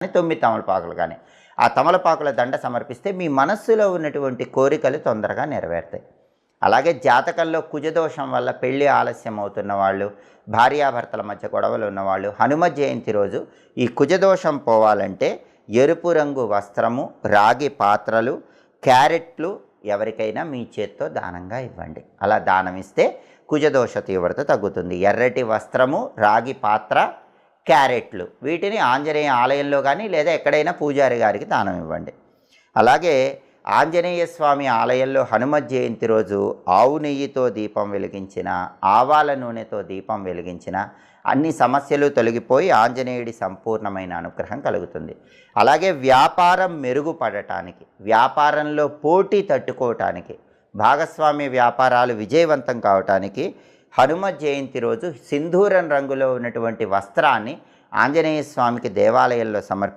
9 తమలపాకులు కానీ ఆ తమలపాకుల దండ సమర్పిస్తే మీ మనస్సులో ఉన్నటువంటి కోరికలు తొందరగా నెరవేరుతాయి. అలాగే జాతకంలో కుజదోషం వల్ల పెళ్ళి ఆలస్యం అవుతున్న వాళ్ళు, భార్యాభర్తల మధ్య గొడవలు ఉన్నవాళ్ళు హనుమ జయంతి రోజు ఈ కుజదోషం పోవాలంటే ఎరుపు రంగు వస్త్రము, రాగి పాత్రలు, క్యారెట్లు ఎవరికైనా మీ చేత్తో దానంగా ఇవ్వండి. అలా దానం ఇస్తే కుజదోష తీవ్రత తగ్గుతుంది. ఎర్రటి వస్త్రము, రాగి పాత్ర, క్యారెట్లు వీటిని ఆంజనేయ ఆలయంలో కానీ లేదా ఎక్కడైనా పూజారి గారికి దానం ఇవ్వండి. అలాగే ఆంజనేయ స్వామి ఆలయంలో హనుమ జయంతి రోజు ఆవు నెయ్యితో దీపం వెలిగించిన, ఆవాల నూనెతో దీపం వెలిగించిన అన్ని సమస్యలు తొలగిపోయి ఆంజనేయుడి సంపూర్ణమైన అనుగ్రహం కలుగుతుంది. అలాగే వ్యాపారం మెరుగుపడటానికి, వ్యాపారంలో పోటీ తట్టుకోవటానికి, భాగస్వామ్య వ్యాపారాలు విజయవంతం కావటానికి హనుమ జయంతి రోజు సింధూరం రంగులో ఉన్నటువంటి వస్త్రాన్ని ఆంజనేయ స్వామికి దేవాలయంలో